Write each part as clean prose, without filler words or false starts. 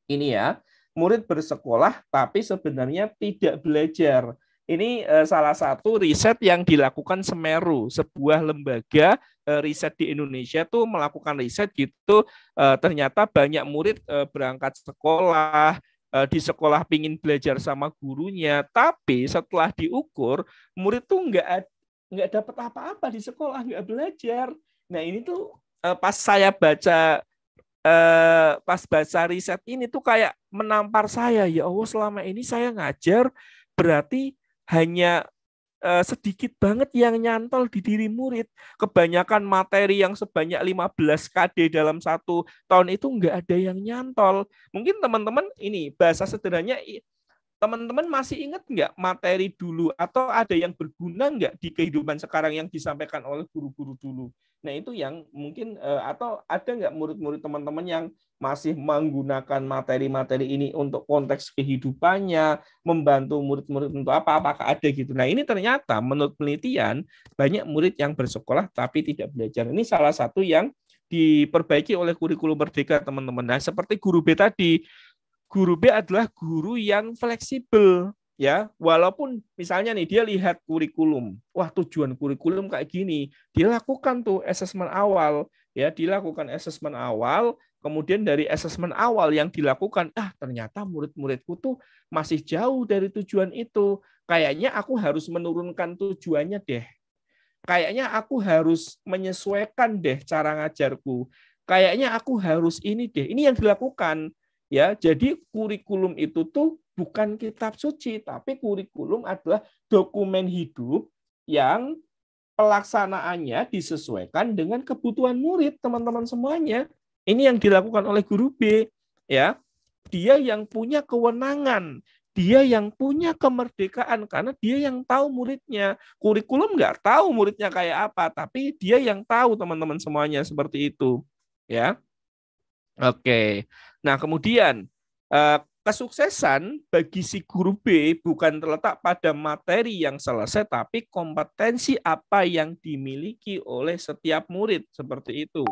Ini ya, murid bersekolah tapi sebenarnya tidak belajar. Ini salah satu riset yang dilakukan Semeru, sebuah lembaga riset di Indonesia tuh melakukan riset gitu. Ternyata banyak murid berangkat sekolah, di sekolah pingin belajar sama gurunya, tapi setelah diukur, murid tuh nggak dapat apa-apa di sekolah, nggak belajar. Nah ini tuh pas saya baca pas baca riset ini tuh kayak menampar saya, ya Allah selama ini saya ngajar berarti hanya sedikit banget yang nyantol di diri murid. Kebanyakan materi yang sebanyak 15 KD dalam 1 tahun itu nggak ada yang nyantol. Mungkin teman-teman ini bahasa sederhananya, teman-teman masih ingat nggak materi dulu atau ada yang berguna nggak di kehidupan sekarang yang disampaikan oleh guru-guru dulu? Nah itu yang mungkin atau ada nggak murid-murid teman-teman yang masih menggunakan materi-materi ini untuk konteks kehidupannya, membantu murid-murid untuk apa? Apakah ada gitu? Nah ini ternyata menurut penelitian banyak murid yang bersekolah tapi tidak belajar. Ini salah satu yang diperbaiki oleh kurikulum Merdeka teman-teman. Nah seperti guru B tadi, guru B adalah guru yang fleksibel ya, walaupun misalnya nih dia lihat kurikulum, wah tujuan kurikulum kayak gini, dilakukan tuh asesmen awal ya, dilakukan asesmen awal, kemudian dari asesmen awal yang dilakukan, ternyata murid-muridku tuh masih jauh dari tujuan itu, kayaknya aku harus menurunkan tujuannya deh, kayaknya aku harus menyesuaikan deh cara ngajarku, kayaknya aku harus ini deh, ini yang dilakukan. Ya, jadi kurikulum itu tuh bukan kitab suci, tapi kurikulum adalah dokumen hidup yang pelaksanaannya disesuaikan dengan kebutuhan murid, teman-teman semuanya. Ini yang dilakukan oleh guru B, ya. Dia yang punya kewenangan, dia yang punya kemerdekaan karena dia yang tahu muridnya. Kurikulum nggak tahu muridnya kayak apa, tapi dia yang tahu teman-teman semuanya seperti itu, ya. Oke. Nah, kemudian kesuksesan bagi si guru B bukan terletak pada materi yang selesai, tapi kompetensi apa yang dimiliki oleh setiap murid. Seperti itu,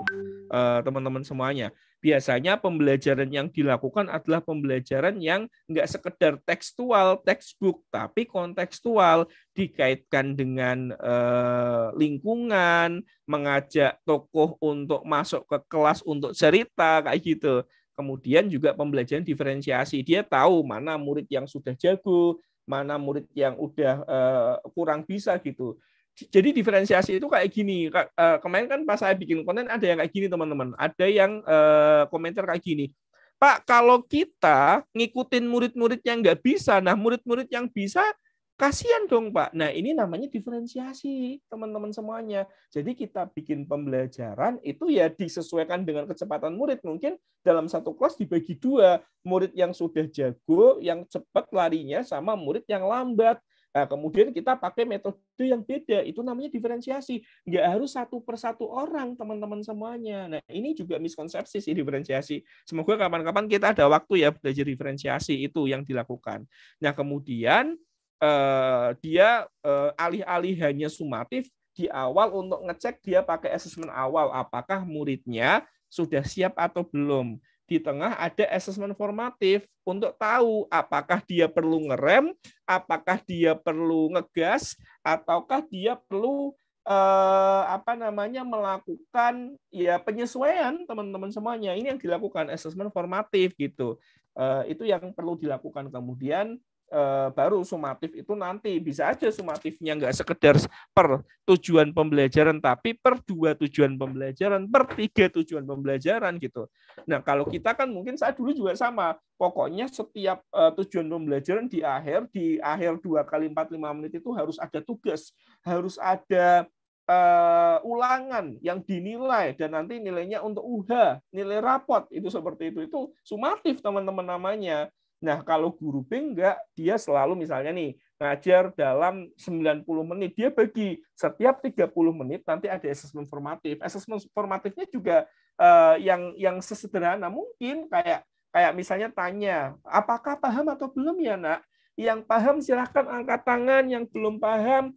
teman-teman semuanya. Biasanya pembelajaran yang dilakukan adalah pembelajaran yang nggak sekedar tekstual, textbook, tapi kontekstual, dikaitkan dengan lingkungan, mengajak tokoh untuk masuk ke kelas untuk cerita kayak gitu. Kemudian juga pembelajaran diferensiasi. Dia tahu mana murid yang sudah jago, mana murid yang udah kurang bisa gitu. Jadi diferensiasi itu kayak gini. Kemarin kan pas saya bikin konten ada yang kayak gini teman-teman. Ada yang komentar kayak gini. Pak, kalau kita ngikutin murid-murid yang nggak bisa, nah murid-murid yang bisa kasihan dong Pak. Nah ini namanya diferensiasi teman-teman semuanya. Jadi kita bikin pembelajaran itu ya disesuaikan dengan kecepatan murid. Mungkin dalam satu kelas dibagi dua. Murid yang sudah jago, yang cepat larinya sama murid yang lambat. Nah, kemudian kita pakai metode yang beda. Itu namanya diferensiasi. Nggak harus satu persatu orang teman-teman semuanya. Nah ini juga miskonsepsi sih diferensiasi. Semoga kapan-kapan kita ada waktu ya belajar diferensiasi itu yang dilakukan. Nah kemudian dia alih-alih hanya sumatif di awal untuk ngecek dia pakai asesmen awal apakah muridnya sudah siap atau belum. Di tengah ada asesmen formatif untuk tahu apakah dia perlu ngerem, apakah dia perlu ngegas, ataukah dia perlu melakukan ya penyesuaian teman-teman semuanya. Ini yang dilakukan asesmen formatif gitu. Itu yang perlu dilakukan kemudian baru sumatif itu nanti bisa aja sumatifnya nggak sekedar per tujuan pembelajaran tapi per 2 tujuan pembelajaran, per 3 tujuan pembelajaran gitu. Nah kalau kita kan mungkin saat dulu juga sama, pokoknya setiap tujuan pembelajaran di akhir 2 kali 45 menit itu harus ada tugas, harus ada ulangan yang dinilai dan nanti nilainya untuk UH, nilai rapot itu seperti itu sumatif teman-teman namanya. Nah, kalau guru B enggak, dia selalu misalnya nih, ngajar dalam 90 menit, dia bagi setiap 30 menit nanti ada asesmen formatif. Asesmen formatifnya juga yang sesederhana mungkin kayak misalnya tanya, apakah paham atau belum ya, Nak? Yang paham silakan angkat tangan, yang belum paham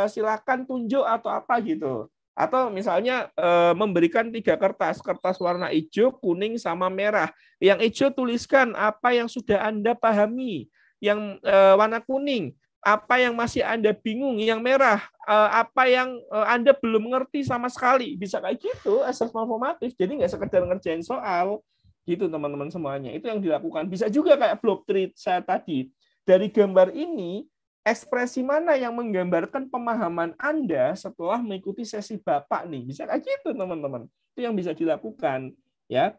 silakan tunjuk atau apa gitu. Atau misalnya memberikan 3 kertas, kertas warna hijau, kuning, sama merah. Yang hijau tuliskan apa yang sudah Anda pahami. Yang warna kuning, apa yang masih Anda bingung. Yang merah, apa yang Anda belum ngerti sama sekali. Bisa kayak gitu, asesmen formatif. Jadi nggak sekedar ngerjain soal. Gitu teman-teman semuanya. Itu yang dilakukan. Bisa juga kayak block treat saya tadi. Dari gambar ini, ekspresi mana yang menggambarkan pemahaman Anda setelah mengikuti sesi Bapak nih. Bisa kayak gitu, teman-teman. Itu yang bisa dilakukan, ya.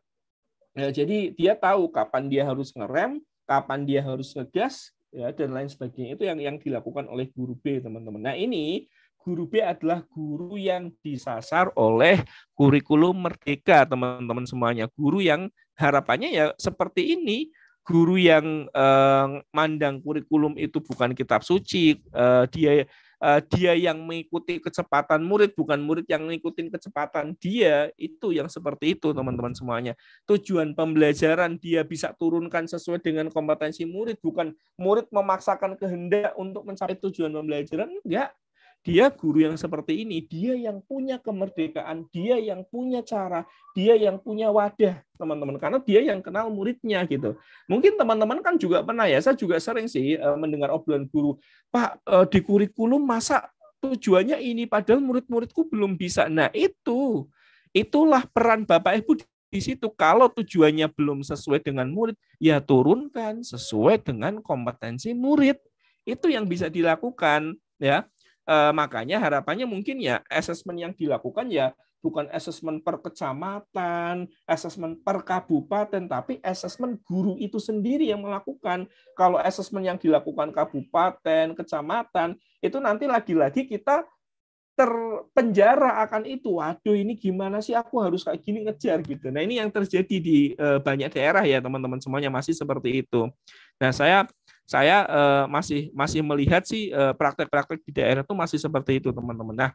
Nah, jadi dia tahu kapan dia harus ngerem, kapan dia harus ngegas, ya, dan lain sebagainya. Itu yang dilakukan oleh guru B, teman-teman. Nah, ini guru B adalah guru yang disasar oleh kurikulum Merdeka, teman-teman semuanya. Guru yang harapannya ya seperti ini, guru yang mandang kurikulum itu bukan kitab suci, dia yang mengikuti kecepatan murid, bukan murid yang mengikuti kecepatan dia, itu yang seperti itu, teman-teman semuanya. Tujuan pembelajaran dia bisa turunkan sesuai dengan kompetensi murid, bukan murid memaksakan kehendak untuk mencapai tujuan pembelajaran, enggak. Dia guru yang seperti ini, dia yang punya kemerdekaan, dia yang punya cara, dia yang punya wadah, teman-teman, karena dia yang kenal muridnya gitu. Mungkin teman-teman kan juga pernah ya, saya juga sering sih mendengar obrolan guru, Pak, di kurikulum masa tujuannya ini padahal murid-muridku belum bisa. Nah, itulah peran Bapak Ibu di situ. Kalau tujuannya belum sesuai dengan murid, ya turunkan sesuai dengan kompetensi murid. Itu yang bisa dilakukan, ya. Makanya harapannya mungkin ya asesmen yang dilakukan ya bukan asesmen per kecamatan, asesmen per kabupaten, tapi asesmen guru itu sendiri yang melakukan. Kalau asesmen yang dilakukan kabupaten, kecamatan, itu nanti lagi-lagi kita terpenjara akan itu. Waduh, ini gimana sih, aku harus kayak gini ngejar gitu. Nah, ini yang terjadi di banyak daerah ya, teman-teman semuanya, masih seperti itu. Nah, saya masih melihat sih praktek-praktek di daerah itu masih seperti itu, teman-teman. Nah,